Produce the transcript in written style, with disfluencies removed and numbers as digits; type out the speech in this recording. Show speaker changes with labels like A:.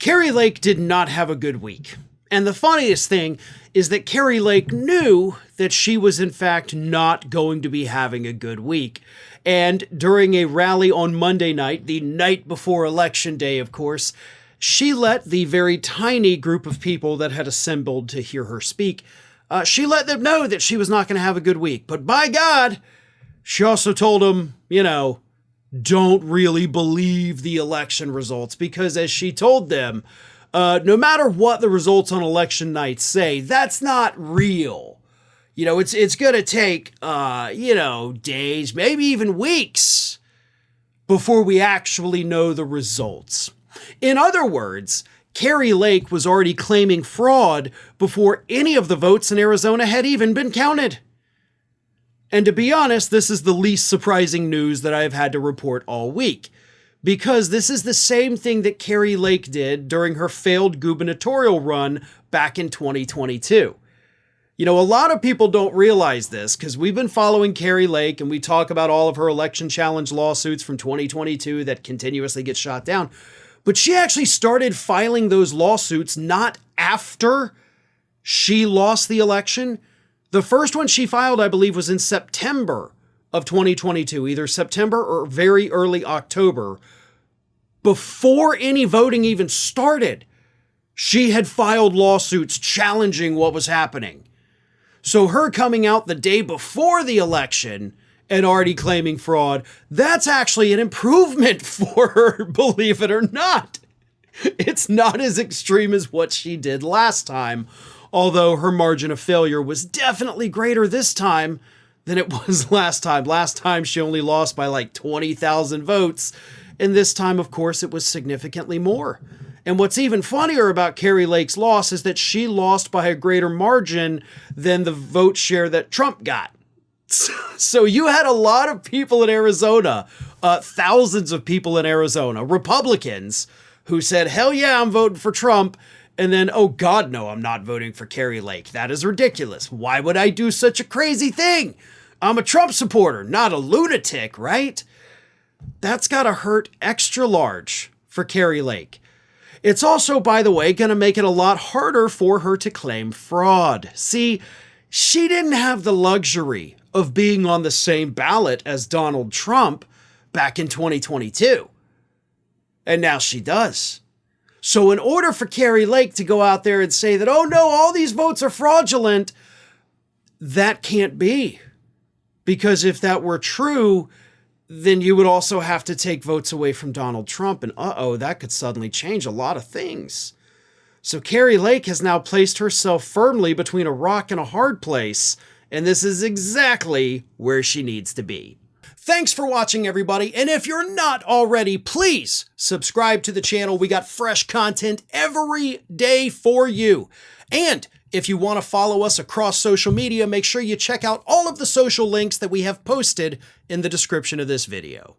A: Kari Lake did not have a good week. And the funniest thing is that Kari Lake knew that she was in fact not going to be having a good week. And during a rally on Monday night, the night before Election Day, of course, she let the very tiny group of people that had assembled to hear her speak, she let them know that she was not going to have a good week. But by God, she also told them, don't really believe the election results, because as she told them, no matter what the results on election night say, that's not real. It's going to take, days, maybe even weeks before we actually know the results. In other words, Kari Lake was already claiming fraud before any of the votes in Arizona had even been counted. And to be honest, this is the least surprising news that I've had to report all week, because this is the same thing that Kari Lake did during her failed gubernatorial run back in 2022. A lot of people don't realize this because we've been following Kari Lake and we talk about all of her election challenge lawsuits from 2022 that continuously get shot down. But she actually started filing those lawsuits not after she lost the election. The first one she filed, I believe, was in September of 2022, either September or very early October. Before any voting even started, she had filed lawsuits challenging what was happening. So her coming out the day before the election and already claiming fraud, that's actually an improvement for her, believe it or not. It's not as extreme as what she did last time, although her margin of failure was definitely greater this time than it was last time. Last time she only lost by like 20,000 votes, and this time, of course, it was significantly more. And what's even funnier about Kari Lake's loss is that she lost by a greater margin than the vote share that Trump got. So you had a lot of people in Arizona, thousands of people in Arizona, Republicans, who said, hell yeah, I'm voting for Trump. And then, oh God, no, I'm not voting for Kari Lake. That is ridiculous. Why would I do such a crazy thing? I'm a Trump supporter, not a lunatic, right? That's gotta hurt extra large for Kari Lake. It's also, by the way, going to make it a lot harder for her to claim fraud. See, she didn't have the luxury of being on the same ballot as Donald Trump back in 2022. And now she does. So in order for Kari Lake to go out there and say that, oh no, all these votes are fraudulent, that can't be. Because if that were true, then you would also have to take votes away from Donald Trump. And that could suddenly change a lot of things. So Kari Lake has now placed herself firmly between a rock and a hard place. And this is exactly where she needs to be. Thanks for watching, everybody. And if you're not already, please subscribe to the channel. We got fresh content every day for you. And if you want to follow us across social media, make sure you check out all of the social links that we have posted in the description of this video.